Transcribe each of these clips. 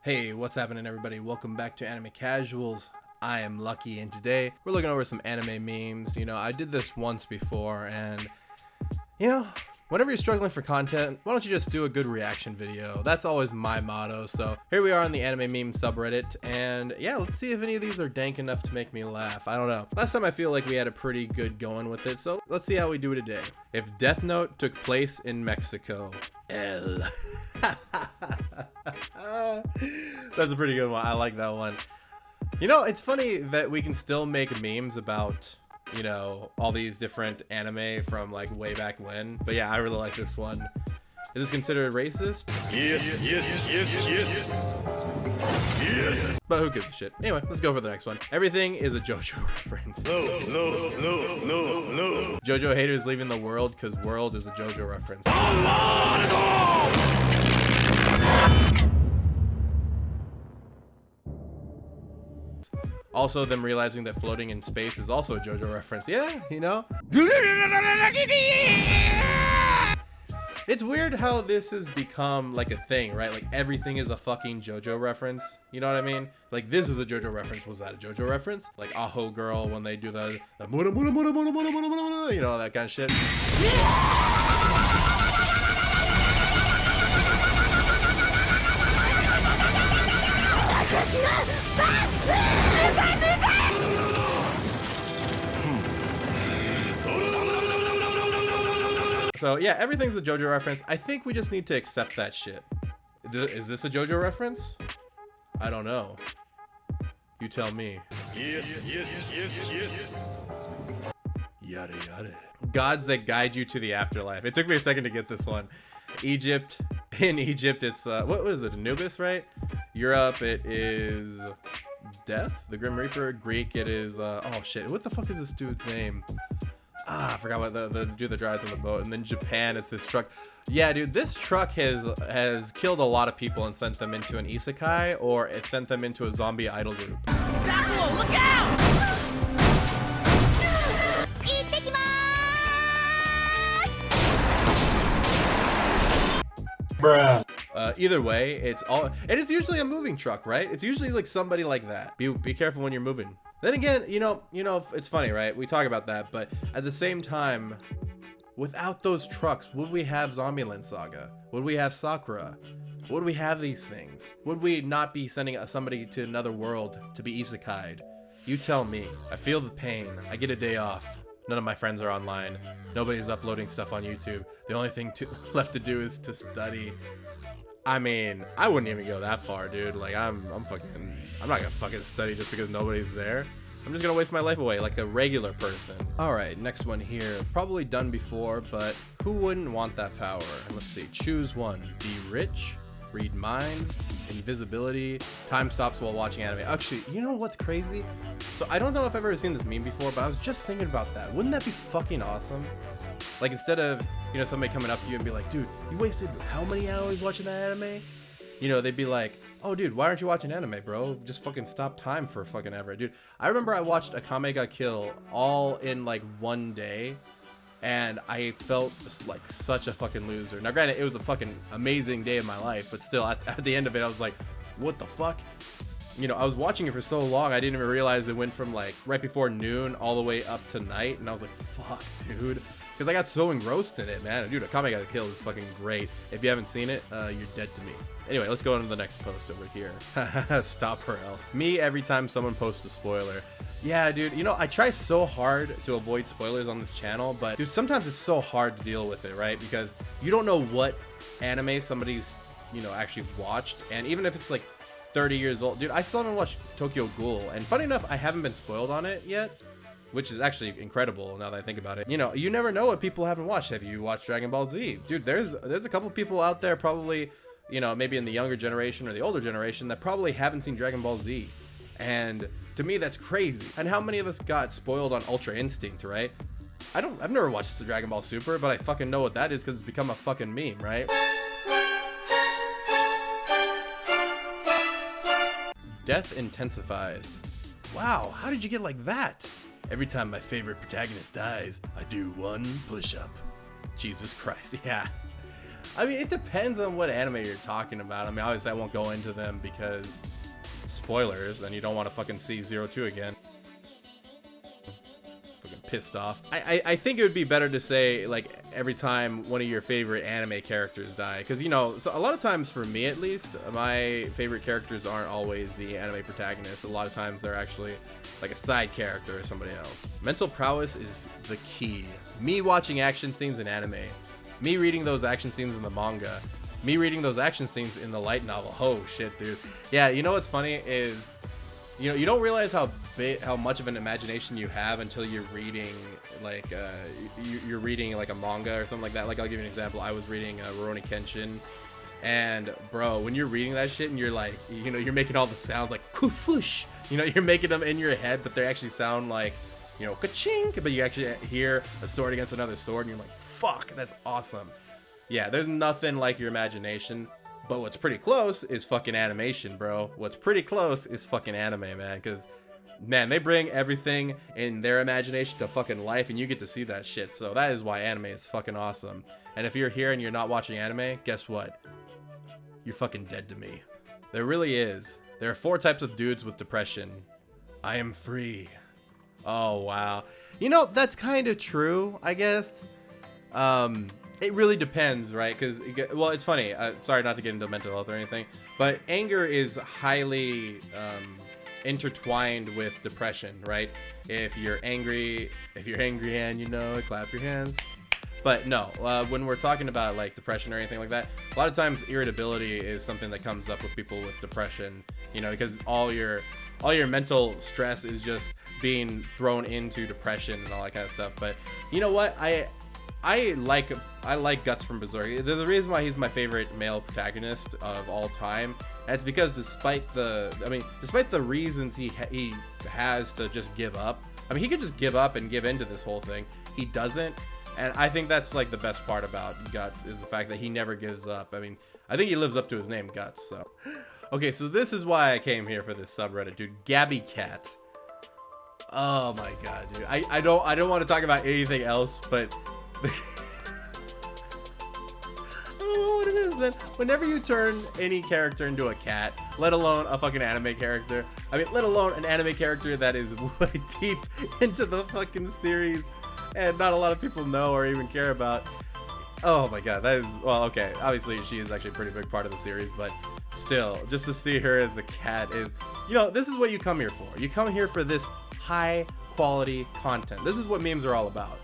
Hey, what's happening everybody? Welcome back to Anime Casuals. I am Lucky, and today we're looking over some anime memes. I did this once before, and whenever you're struggling for content, why don't you just do a good reaction video? That's always my motto. So here we are on the anime meme subreddit, and yeah, let's see if any of these are dank enough to make me laugh. I don't know. Last time I feel like we had a pretty good going with it, so let's see how we do today. If Death Note took place in Mexico. L. That's a pretty good one. I like that one. It's funny that we can still make memes about all these different anime from like way back when, but yeah, I really like this one. Is this considered racist? Yes. But who gives a shit? Anyway, let's go for the next one. Everything is a JoJo reference. No. JoJo haters leaving the world because world is a JoJo reference. Also, them realizing that floating in space is also a JoJo reference. Yeah, It's weird how this has become like a thing, right? Like everything is a fucking JoJo reference. You know what I mean? Like this is a JoJo reference. Was that a JoJo reference? Like Aho Girl when they do the mura, mura, mura, mura, mura, mura, mura, that kind of shit. So yeah, everything's a JoJo reference. I think we just need to accept that shit. Is this a JoJo reference? I don't know. You tell me. Yes. Yada yada. Gods that guide you to the afterlife. It took me a second to get this one. Egypt. In Egypt, it's what is it? Anubis, right? Europe, it is Death, the Grim Reaper. Greek, it is oh shit. What the fuck is this dude's name? I forgot what the dude that drives on the boat. And then Japan, it's this truck. Yeah, dude, this truck has killed a lot of people and sent them into an isekai, or it sent them into a zombie idol group. Daruo, look out! Bruh. Either way, it is usually a moving truck, right? It's usually like somebody like that. Be careful when you're moving. Then again, it's funny, right? We talk about that, but at the same time, without those trucks, would we have Zombieland Saga? Would we have Sakura? Would we have these things? Would we not be sending somebody to another world to be isekai'd? You tell me. I feel the pain. I get a day off. None of my friends are online. Nobody's uploading stuff on YouTube. The only thing left to do is to study. I mean, I wouldn't even go that far, dude. Like, I'm not gonna fucking study just because nobody's there. I'm just gonna waste my life away like a regular person. All right, next one here. Probably done before, but who wouldn't want that power? Let's see. Choose one. Be rich, read minds, invisibility, time stops while watching anime. Actually, you know what's crazy? So I don't know if I've ever seen this meme before, but I was just thinking about that. Wouldn't that be fucking awesome? Like instead of, somebody coming up to you and be like, dude, you wasted how many hours watching that anime? They'd be like, oh dude, why aren't you watching anime, bro? Just fucking stop time for fucking ever. Dude, I remember I watched Akame ga Kill all in like one day, and I felt like such a fucking loser. Now granted, it was a fucking amazing day of my life, but still at the end of it, I was like, what the fuck? I was watching it for so long, I didn't even realize it went from like right before noon all the way up to night, and I was like, fuck, dude. Because I got so engrossed in it, man. Dude, Akame ga Kill is fucking great. If you haven't seen it, you're dead to me. Anyway, let's go on to the next post over here. Stop or else. Me every time someone posts a spoiler. Yeah, dude, I try so hard to avoid spoilers on this channel, but dude, sometimes it's so hard to deal with it, right? Because you don't know what anime somebody's, actually watched. And even if it's like 30 years old, dude, I still haven't watched Tokyo Ghoul. And funny enough, I haven't been spoiled on it yet, which is actually incredible now that I think about it. You never know what people haven't watched. Have you watched Dragon Ball Z? Dude, there's a couple people out there probably, maybe in the younger generation or the older generation that probably haven't seen Dragon Ball Z. And to me, that's crazy. And how many of us got spoiled on Ultra Instinct, right? I've never watched Dragon Ball Super, but I fucking know what that is because it's become a fucking meme, right? Death intensifies. Wow, how did you get like that? Every time my favorite protagonist dies, I do one push-up. Jesus Christ, yeah. I mean, it depends on what anime you're talking about. I mean, obviously I won't go into them because spoilers, and you don't want to fucking see 02 again. Fucking pissed off. I think it would be better to say, like, every time one of your favorite anime characters die, because, you know, so a lot of times, for me at least, my favorite characters aren't always the anime protagonist. A lot of times they're actually like a side character or somebody else. Mental prowess is the key. Me watching action scenes in anime, me reading those action scenes in the manga, me reading those action scenes in the light novel. Oh shit, dude. Yeah, you know what's funny is, you know, you don't realize how much of an imagination you have until you're reading like you're reading like a manga or something like that. Like, I'll give you an example. I was reading Rurouni Kenshin, and bro, when you're reading that shit and you're like, you know, you're making all the sounds like kufush, you know, you're making them in your head, but they actually sound like, you know, ka-chink, but you actually hear a sword against another sword and you're like, fuck, that's awesome. Yeah, there's nothing like your imagination. But what's pretty close is fucking animation, bro. What's pretty close is fucking anime, man. Because, man, they bring everything in their imagination to fucking life, and you get to see that shit. So that is why anime is fucking awesome. And if you're here and you're not watching anime, guess what? You're fucking dead to me. There really is. There are 4 types of dudes with depression. I am free. Oh, wow. You know, that's kind of true, I guess. It really depends, right? Because, well, it's funny. Sorry not to get into mental health or anything, but anger is highly intertwined with depression, right? If you're angry and you know it, clap your hands. But no, when we're talking about like depression or anything like that, a lot of times irritability is something that comes up with people with depression, you know, because all your mental stress is just being thrown into depression and all that kind of stuff. But you know what? I like Guts from Berserk. There's a reason why he's my favorite male protagonist of all time. And it's because despite the reasons he has to just give up. I mean, he could just give up and give into this whole thing. He doesn't. And I think that's like the best part about Guts is the fact that he never gives up. I mean, I think he lives up to his name, Guts. So, okay, so this is why I came here for this subreddit, dude. Gabby Cat. Oh my god, dude. I don't want to talk about anything else, but I don't know what it is, man. Whenever you turn any character into a cat, let alone a fucking anime character, I mean, let alone an anime character that is way deep into the fucking series and not a lot of people know or even care about. Oh my god, that is, well, okay, obviously she is actually a pretty big part of the series, but still, just to see her as a cat is, you know, this is what you come here for. You come here for this high quality content. This is what memes are all about,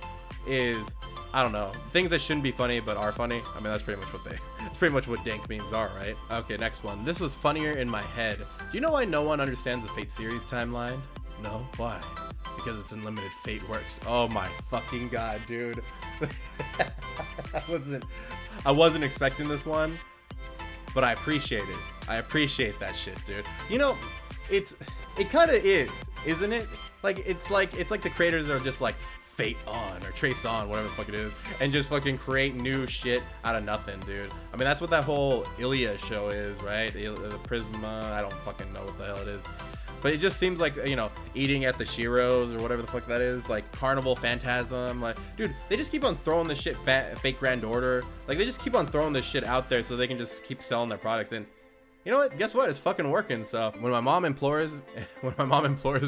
is, I don't know, things that shouldn't be funny but are funny. I mean, that's pretty much what dank memes are, right? Okay, next one. This was funnier in my head. Do you know why no one understands the Fate series timeline? No? Why? Because it's unlimited Fate works. Oh my fucking god, dude. I wasn't expecting this one, but I appreciate it. I appreciate that shit, dude. You know, it kind of is, isn't it? Like it's like the creators are just like Fate on or Trace on, whatever the fuck it is, and just fucking create new shit out of nothing, dude. I mean, that's what that whole Ilya show is, right? The Prisma, I don't fucking know what the hell it is. But it just seems like, you know, eating at the Shiros or whatever the fuck that is, like Carnival Phantasm, like, dude, they just keep on throwing this shit, Fake Grand Order, like they just keep on throwing this shit out there so they can just keep selling their products. And you know what? Guess what? It's fucking working. So when my mom implores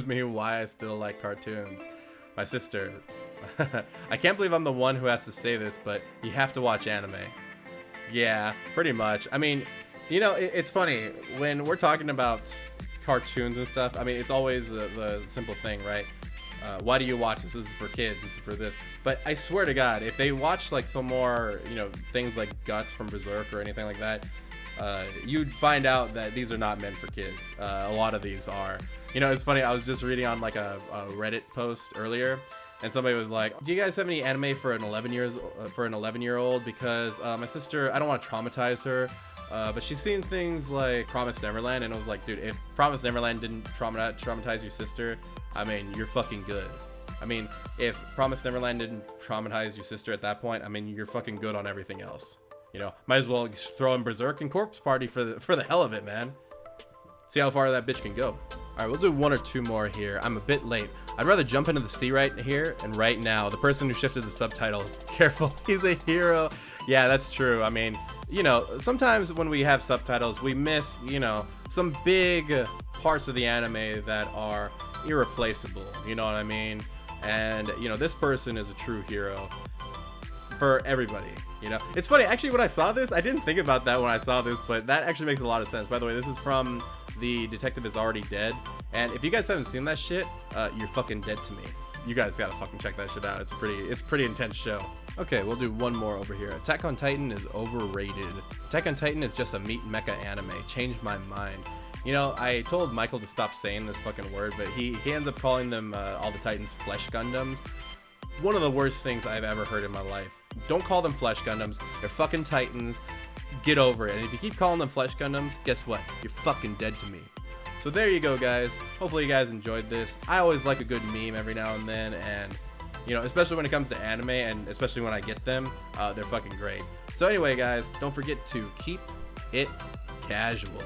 me why I still like cartoons, my sister, I can't believe I'm the one who has to say this, but you have to watch anime. Yeah, pretty much. I mean, you know, it's funny when we're talking about cartoons and stuff. I mean, it's always the simple thing, right? Why do you watch this? This is for kids. This is for this. But I swear to God, if they watch like some more, you know, things like Guts from Berserk or anything like that, you'd find out that these are not meant for kids. A lot of these are. You know, it's funny. I was just reading on like a Reddit post earlier, and somebody was like, "Do you guys have any anime for an 11-year-old? Because my sister, I don't want to traumatize her." But she's seen things like Promised Neverland, and I was like, dude, if Promised Neverland didn't traumatize your sister, I mean, you're fucking good. I mean, if Promised Neverland didn't traumatize your sister at that point, I mean, you're fucking good on everything else. You know, might as well throw in Berserk and Corpse Party for the hell of it, man. See how far that bitch can go. All right, we'll do one or two more here. I'm a bit late. I'd rather jump into the sea right here and right now. The person who shifted the subtitle, careful, he's a hero. Yeah, that's true. I mean, you know, sometimes when we have subtitles, we miss, you know, some big parts of the anime that are irreplaceable. You know what I mean? And, you know, this person is a true hero for everybody. You know, it's funny, actually, when I saw this, I didn't think about that when I saw this, but that actually makes a lot of sense. By the way, this is from The Detective Is Already Dead, and if you guys haven't seen that shit, you're fucking dead to me. You guys gotta fucking check that shit out. It's a pretty intense show. Okay, we'll do one more over here. Attack on Titan is overrated. Attack on Titan is just a meat mecha anime. Changed my mind. You know, I told Michael to stop saying this fucking word, but he ends up calling them all the Titans Flesh Gundams. One of the worst things I've ever heard in my life. Don't call them Flesh Gundams. They're fucking Titans. Get over it. And if you keep calling them Flesh Gundams, guess what? You're fucking dead to me. So there you go, guys. Hopefully you guys enjoyed this. I always like a good meme every now and then, and you know, especially when it comes to anime, and especially when I get them, they're fucking great. So anyway, guys, don't forget to keep it casual.